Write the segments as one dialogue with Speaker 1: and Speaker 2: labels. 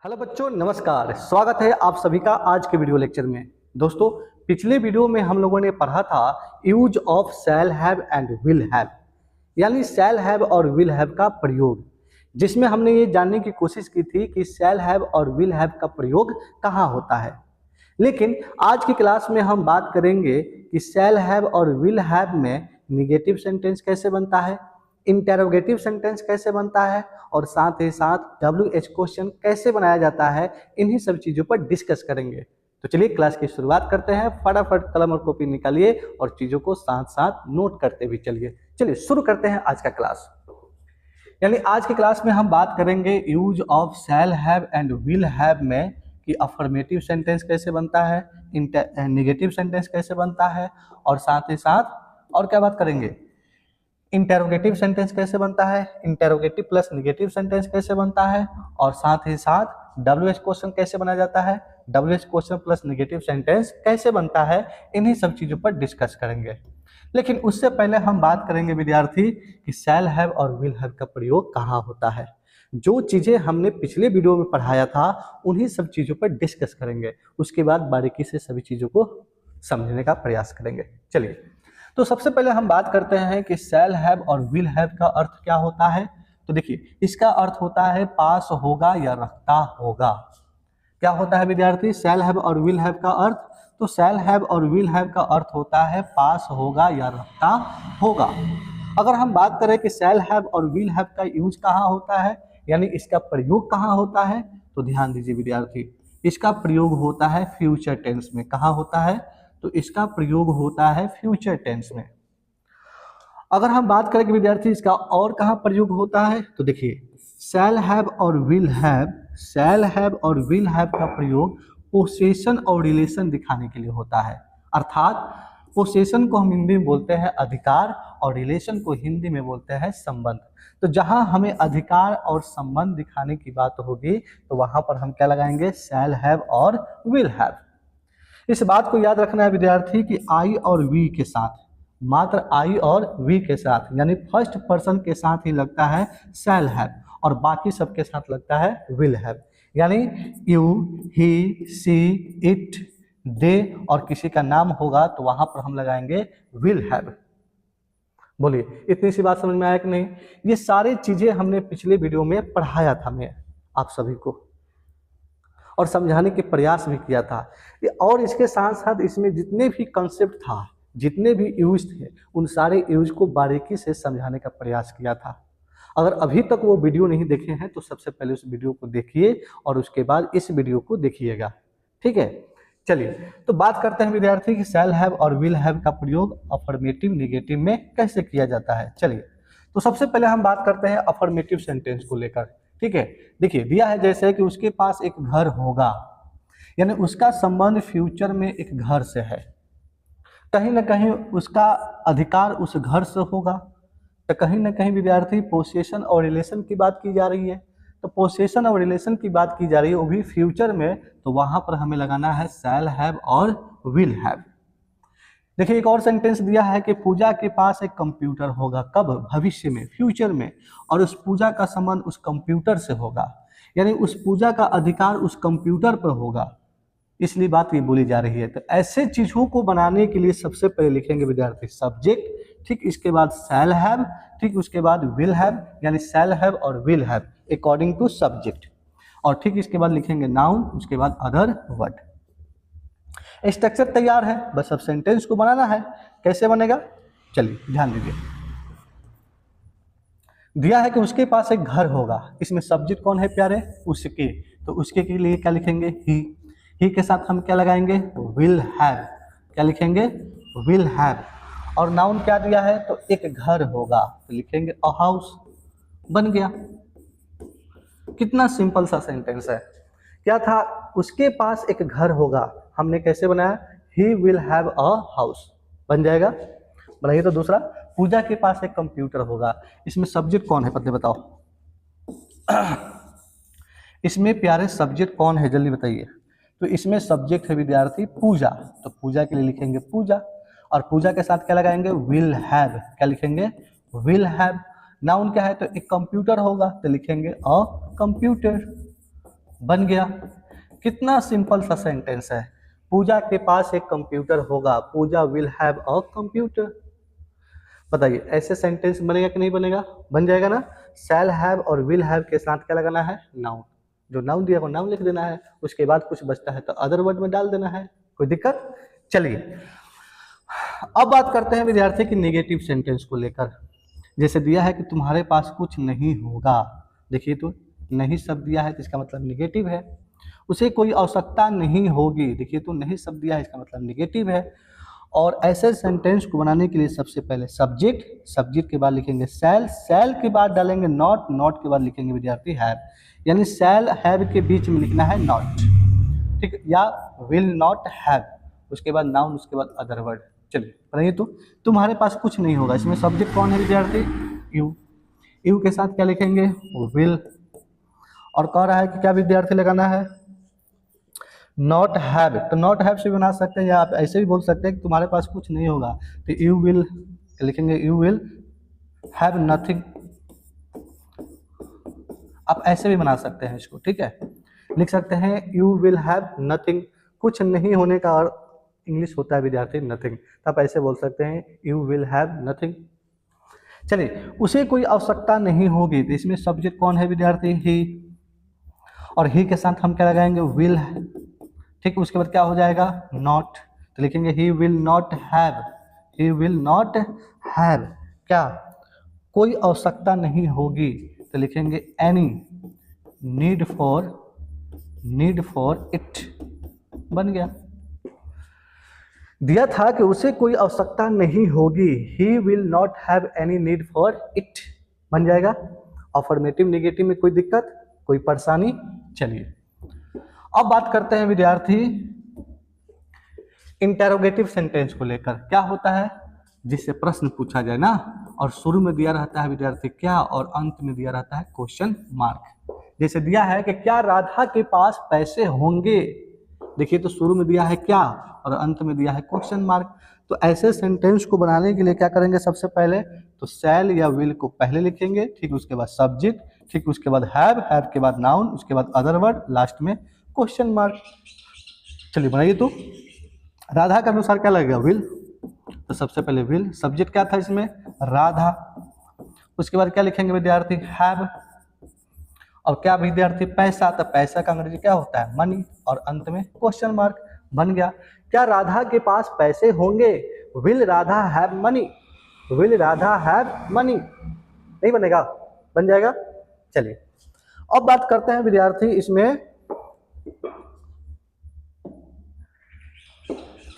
Speaker 1: Hello बच्चों, नमस्कार। स्वागत है आप सभी का आज के वीडियो लेक्चर में। दोस्तों, पिछले वीडियो में हम लोगों ने पढ़ा था use of shall have and will have, यानी शैल हैव और विल हैव का प्रयोग, जिसमें हमने ये जानने की कोशिश की थी कि शैल हैव और विल हैव का प्रयोग कहाँ होता है। लेकिन आज की क्लास में हम बात करेंगे कि शैल हैव और विल हैव में निगेटिव सेंटेंस कैसे बनता है, इंटेरोगेटिव सेंटेंस कैसे बनता है और साथ ही साथ WH क्वेश्चन कैसे बनाया जाता है। इन्हीं सब चीज़ों पर डिस्कस करेंगे। तो चलिए क्लास की शुरुआत करते हैं। फटाफट कलम और कॉपी निकालिए और चीज़ों को साथ साथ नोट करते भी चलिए शुरू करते हैं आज का क्लास। यानी आज की क्लास में हम बात करेंगे use of shall have and will have में कि अफर्मेटिव सेंटेंस कैसे बनता है, नेगेटिव सेंटेंस कैसे बनता है और साथ ही साथ और क्या बात करेंगे, इंटेरोगेटिव सेंटेंस कैसे बनता है, इंटेरोगेटिव प्लस नेगेटिव सेंटेंस कैसे बनता है और साथ ही साथ WH क्वेश्चन कैसे बनाया जाता है, WH question plus negative sentence कैसे बनता है। इन्हीं सब चीज़ों पर डिस्कस करेंगे। लेकिन उससे पहले हम बात करेंगे विद्यार्थी कि शैल हैव और विल हैव का प्रयोग कहाँ होता है। जो चीज़ें हमने पिछले वीडियो में पढ़ाया था उन्हीं सब चीज़ों पर डिस्कस करेंगे। उसके बाद बारीकी से सभी चीज़ों को समझने का प्रयास करेंगे। चलिए, तो सबसे पहले हम बात करते हैं कि शैल हैव और विल हैव का अर्थ क्या होता है। तो देखिए, इसका अर्थ होता है पास होगा या रखता होगा। क्या होता है विद्यार्थी, शैल हैव और विल हैव का अर्थ? तो शैल हैव और विल हैव का अर्थ होता है पास होगा या रखता होगा। अगर हम बात करें कि शैल हैव और विल हैव का यूज कहाँ होता है, यानी इसका प्रयोग कहाँ होता है, तो ध्यान दीजिए विद्यार्थी, इसका प्रयोग होता है फ्यूचर टेंस में। कहाँ होता है? तो इसका प्रयोग होता है फ्यूचर टेंस में। अगर हम बात करें कि विद्यार्थी इसका और कहाँ प्रयोग होता है, तो देखिए, शैल हैव और विल हैव, शैल हैव और विल हैव का प्रयोग पोसेशन और रिलेशन दिखाने के लिए होता है। अर्थात पोसेशन को हम हिंदी में बोलते हैं अधिकार और रिलेशन को हिंदी में बोलते हैं संबंध। तो जहां हमें अधिकार और संबंध दिखाने की बात होगी तो वहां पर हम क्या लगाएंगे, शैल हैव और विल हैव। इस बात को याद रखना है विद्यार्थी कि आई और वी के साथ, मात्र आई और वी के साथ, यानी फर्स्ट पर्सन के साथ ही लगता है शैल हैव और बाकी सबके साथ लगता है विल हैव। यानी यू, ही, सी, इट, दे और किसी का नाम होगा तो वहां पर हम लगाएंगे विल हैव। बोलिए, इतनी सी बात समझ में आया कि नहीं? ये सारी चीजें हमने पिछले वीडियो में पढ़ाया था मैं आप सभी को और समझाने के प्रयास भी किया था। और इसके साथ साथ इसमें जितने भी कंसेप्ट था, जितने भी यूज थे, उन सारे यूज को बारीकी से समझाने का प्रयास किया था। अगर अभी तक वो वीडियो नहीं देखे हैं तो सबसे पहले उस वीडियो को देखिए और उसके बाद इस वीडियो को देखिएगा। ठीक है, चलिए तो बात करते हैं विद्यार्थी कि शैल हैव और विल हैव का प्रयोग अफर्मेटिव नेगेटिव में कैसे किया जाता है। चलिए, तो सबसे पहले हम बात करते हैं अफर्मेटिव सेंटेंस को लेकर। ठीक है, देखिए दिया है जैसे कि उसके पास एक घर होगा, यानी उसका संबंध फ्यूचर में एक घर से है। कहीं ना कहीं उसका अधिकार उस घर से होगा। तो कहीं ना कहीं विद्यार्थी पोसेशन और रिलेशन की बात की जा रही है। तो पोसेशन और रिलेशन की बात की जा रही है, वो भी फ्यूचर में, तो वहां पर हमें लगाना है शैल हैव और विल हैव। देखिए, एक और सेंटेंस दिया है कि पूजा के पास एक कंप्यूटर होगा। कब? भविष्य में, फ्यूचर में, और उस पूजा का संबंध उस कंप्यूटर से होगा, यानी उस पूजा का अधिकार उस कंप्यूटर पर होगा, इसलिए बात ये बोली जा रही है। तो ऐसे चीजों को बनाने के लिए सबसे पहले लिखेंगे विद्यार्थी सब्जेक्ट, ठीक, इसके बाद शैल हैव, ठीक, उसके बाद विल हैव, यानी शैल हैव और will have according to subject, और ठीक इसके बाद लिखेंगे नाउन, उसके बाद अदर वर्ड। स्ट्रक्चर तैयार है, बस अब सेंटेंस को बनाना है। कैसे बनेगा, चलिए ध्यान दीजिए। दिया है कि उसके पास एक घर होगा, इसमें सब्जेक्ट कौन है प्यारे? उसके। तो उसके के लिए क्या लिखेंगे? ही के साथ हम क्या लगाएंगे? Will have. क्या लिखेंगे? Will have. और नाउन क्या दिया है? तो एक घर होगा, तो लिखेंगे अ हाउस। बन गया। कितना सिंपल सा सेंटेंस है। क्या था? उसके पास एक घर होगा, हमने कैसे बनाया? He will have a house. बन जाएगा। बनाइए। तो दूसरा, पूजा के पास एक कंप्यूटर होगा, इसमें सब्जेक्ट कौन है पहले बताओ? इसमें प्यारे सब्जेक्ट कौन है जल्दी बताइए? तो इसमें सब्जेक्ट है विद्यार्थी पूजा, तो पूजा के लिए लिखेंगे पूजा, और पूजा के साथ क्या लगाएंगे? Will have. क्या लिखेंगे? Will have. नाउन क्या है? तो एक कंप्यूटर होगा, तो लिखेंगे अ कंप्यूटर। बन गया। कितना सिंपल सा सेंटेंस है। पूजा के पास एक कंप्यूटर होगा, पूजा विल हैव अ कंप्यूटर। बताइए ऐसे सेंटेंस बनेगा कि नहीं बनेगा? बन जाएगा ना। शैल हैव और विल हैव के साथ क्या लगाना है? नाउन। जो नाउन दिया वो नाउन लिख देना है, उसके बाद कुछ बचता है तो अदर वर्ड में डाल देना है। कोई दिक्कत? चलिए अब बात करते हैं विद्यार्थी की नेगेटिव सेंटेंस को लेकर। जैसे दिया है कि तुम्हारे पास कुछ नहीं होगा। देखिए तो नहीं शब्द दिया है तो इसका मतलब निगेटिव है। उसे कोई आवश्यकता नहीं होगी। देखिए तो नहीं शब्द दिया है, इसका मतलब निगेटिव है। और ऐसे सेंटेंस को बनाने के लिए सबसे पहले सब्जेक्ट, सब्जेक्ट के बाद लिखेंगे शैल, शैल के बाद डालेंगे नॉट, नॉट के बाद लिखेंगे विद्यार्थी हैव। यानी शैल हैव के बीच में लिखना है नॉट, ठीक, या विल नॉट हैव, उसके बाद नाउन, उसके बाद अदर वर्ड। चलिए बताइए तो तुम्हारे पास कुछ नहीं होगा। इसमें सब्जेक्ट कौन है विद्यार्थी? यू। यू के साथ क्या लिखेंगे? विल। और कह रहा है कि क्या विद्यार्थी लगाना है? Not have. तो नॉट हैव से भी बना सकते हैं, या आप ऐसे भी बोल सकते हैं कि तुम्हारे पास कुछ नहीं होगा तो यू विल लिखेंगे यू विल हैव नथिंग। आप ऐसे भी बना सकते हैं इसको, ठीक है। लिख सकते हैं यू विल हैव नथिंग। कुछ नहीं होने का और इंग्लिश होता है विद्यार्थी नथिंग, तो आप ऐसे बोल सकते हैं यू विल हैव नथिंग। चलिए उसे कोई आवश्यकता नहीं होगी, तो इसमें सब्जेक्ट कौन है विद्यार्थी? ही। और ही के साथ हम क्या लगाएंगे? विल, ठीक। उसके बाद क्या हो जाएगा? नॉट। तो लिखेंगे he will not have, he will not have क्या? कोई आवश्यकता नहीं होगी, तो लिखेंगे एनी नीड फॉर इट। बन गया। दिया था कि उसे कोई आवश्यकता नहीं होगी, he will not have any need for it. बन जाएगा। अफर्मेटिव नेगेटिव में कोई दिक्कत, कोई परेशानी? चलिए अब बात करते हैं विद्यार्थी इंटेरोगेटिव सेंटेंस को लेकर। क्या होता है? जिससे प्रश्न पूछा जाए ना, और शुरू में दिया रहता है विद्यार्थी क्या, और अंत में दिया रहता है क्वेश्चन मार्क। जैसे दिया है कि क्या राधा के पास पैसे होंगे। देखिए तो शुरू में दिया है क्या और अंत में दिया है क्वेश्चन मार्क। तो ऐसे सेंटेंस को बनाने के लिए क्या करेंगे? सबसे पहले तो शैल या विल को पहले लिखेंगे, ठीक, उसके बाद सब्जेक्ट, ठीक, उसके बाद हैव के बाद नाउन, उसके बाद अदर वर्ड, लास्ट में क्वेश्चन मार्क। चलिए बनाइए तो। राधा के अनुसार क्या लगेगा? विल। तो सबसे पहले विल, सब्जेक्ट क्या था इसमें? राधा। उसके बाद क्या लिखेंगे विद्यार्थी? हैव। और क्या विद्यार्थी? पैसा। तो पैसा का अंग्रेजी क्या होता है? मनी। और अंत में क्वेश्चन मार्क। बन गया। क्या राधा के पास पैसे होंगे? Will Radha have money, will Radha have money. नहीं बनेगा? बन जाएगा। चलिए अब बात करते हैं विद्यार्थी इसमें,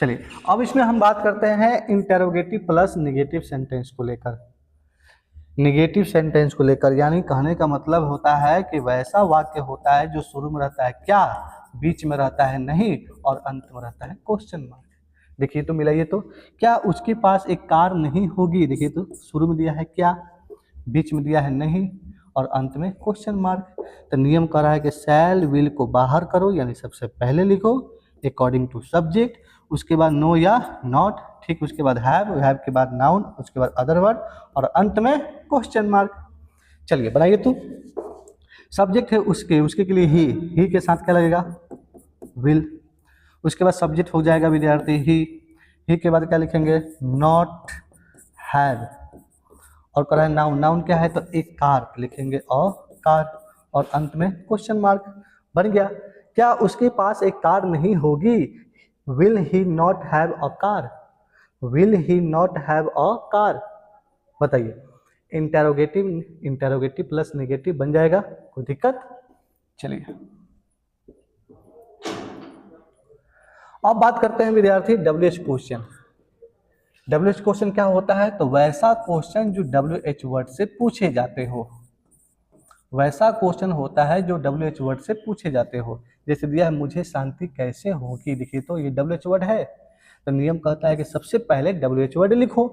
Speaker 1: चलिए अब इसमें हम बात करते हैं इंटेरोगेटिव प्लस नेगेटिव सेंटेंस को लेकर। नेगेटिव सेंटेंस को लेकर यानी कहने का मतलब होता है कि वैसा वाक्य होता है जो शुरू में रहता है क्या, बीच में रहता है नहीं, और अंत में रहता है क्वेश्चन मार्क। देखिए तो मिलाइए तो। क्या उसके पास एक कार नहीं होगी? देखिए तो शुरू में दिया है क्या, बीच में दिया है नहीं, और अंत में क्वेश्चन मार्क। तो नियम कह रहा है कि शैल विल को बाहर करो, यानी सबसे पहले लिखो अकॉर्डिंग टू सब्जेक्ट, उसके बाद नो या नॉट, ठीक, उसके बाद हैव के बाद नाउन, उसके बाद अदर वर्ड, और अंत में क्वेश्चन मार्क। चलिए बनाइए तो। सब्जेक्ट है उसके के लिए ही के साथ क्या लगेगा? विल। उसके बाद सब्जेक्ट हो जाएगा विद्यार्थी ही के बाद क्या लिखेंगे? Not have. और कह रहा है नाउन, नाउन क्या है? तो एक कार, लिखेंगे और कार, और अंत में क्वेश्चन मार्क। बन गया। क्या उसके पास एक कार नहीं होगी? Will he not have a car, will he not have a car. बताइए इंटेरोगेटिव प्लस नेगेटिव बन जाएगा, कोई दिक्कत? चलिए अब बात करते हैं विद्यार्थी WH क्वेश्चन। WH क्वेश्चन क्या होता है? तो वैसा क्वेश्चन जो WH वर्ड से पूछे जाते हो, वैसा क्वेश्चन होता है जो WH वर्ड से पूछे जाते हो। जैसे दिया है मुझे शांति कैसे होगी, देखिए तो ये WH वर्ड है, तो नियम कहता है कि सबसे पहले WH वर्ड लिखो,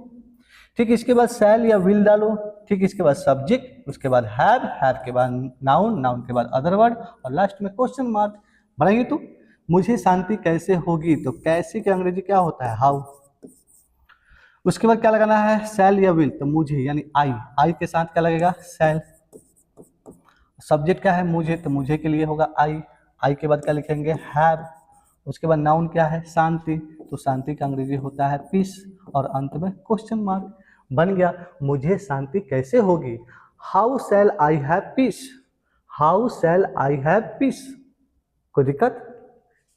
Speaker 1: ठीक, इसके बाद शैल या विल डालो, ठीक, इसके बाद सब्जेक्ट, उसके बाद हैव के बाद नाउन, नाउन के बाद अदर वर्ड, और लास्ट में क्वेश्चन मार्क। बनाइए तो। मुझे शांति कैसे होगी, तो कैसे के अंग्रेजी क्या होता है? हाउ। उसके बाद क्या लगाना है? शैल या विल, तो मुझे यानी आई के साथ क्या लगेगा? शैल। सब्जेक्ट क्या है? मुझे, तो मुझे के लिए होगा आई। आई के बाद क्या लिखेंगे, हैव। उसके बाद नाउन क्या है, शांति, तो शांति का अंग्रेजी होता है पीस, और अंत में क्वेश्चन मार्क। बन गया, मुझे शांति कैसे होगी, how shell I have piece, how shell I have piece. कोई दिक्कत?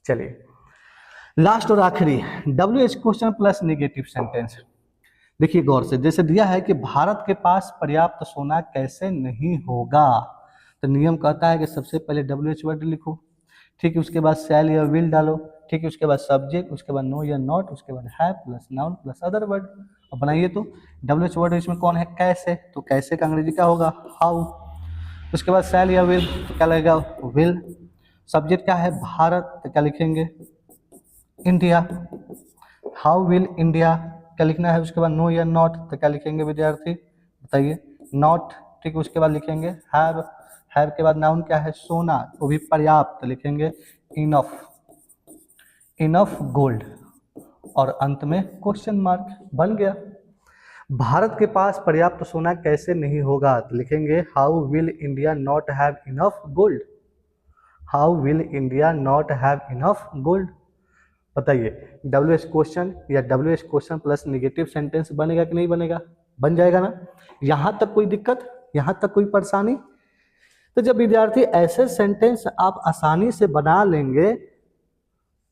Speaker 1: चलिए लास्ट और आखिरी, WH question plus negative sentence. देखिए गौर से, जैसे दिया है कि भारत के पास पर्याप्त सोना कैसे नहीं होगा, तो नियम कहता है कि सबसे पहले WH वर्ड लिखो, ठीक है, उसके बाद शैल या विल डालो, ठीक है, उसके बाद सब्जेक्ट, उसके बाद नो या नॉट, उसके बाद have plus noun plus other word. अब बनाइए तो WH वर्ड इसमें कौन है, कैसे, तो कैसे का अंग्रेजी क्या होगा, हाउ। उसके बाद शैल या विल, तो क्या लगेगा, विल। सब्जेक्ट क्या है, भारत, तो क्या लिखेंगे, इंडिया। हाउ विल इंडिया, क्या लिखना है, उसके बाद नो या नॉट, तो क्या लिखेंगे विद्यार्थी, बताइए, नॉट, ठीक है, उसके बाद लिखेंगे हैव, हैव के बाद नाउन क्या है, सोना, वो भी पर्याप्त, तो लिखेंगे इनफ, इनफ गोल्ड, और अंत में क्वेश्चन मार्क। बन गया, भारत के पास पर्याप्त सोना कैसे नहीं होगा, तो लिखेंगे how will India not have enough gold, how will India not have enough gold. बताइए WH क्वेश्चन या WH question plus negative sentence बनेगा कि नहीं बनेगा, बन जाएगा ना। यहाँ तक कोई दिक्कत, यहाँ तक कोई परेशानी? तो जब विद्यार्थी ऐसे सेंटेंस आप आसानी से बना लेंगे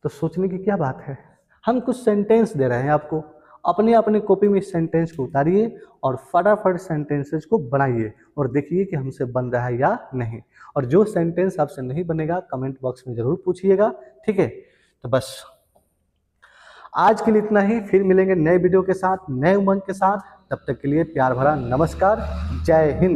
Speaker 1: तो सोचने की क्या बात है। हम कुछ सेंटेंस दे रहे हैं आपको, अपने अपने कॉपी में इस सेंटेंस को उतारिए और फटाफट सेंटेंसेस को बनाइए और देखिए कि हमसे बन रहा है या नहीं। और जो सेंटेंस आपसे नहीं बनेगा कमेंट बॉक्स में जरूर पूछिएगा, ठीक है। तो बस आज के लिए इतना ही, फिर मिलेंगे नए वीडियो के साथ, नए उमंग के साथ। तब तक के लिए प्यार भरा नमस्कार, जय हिंद।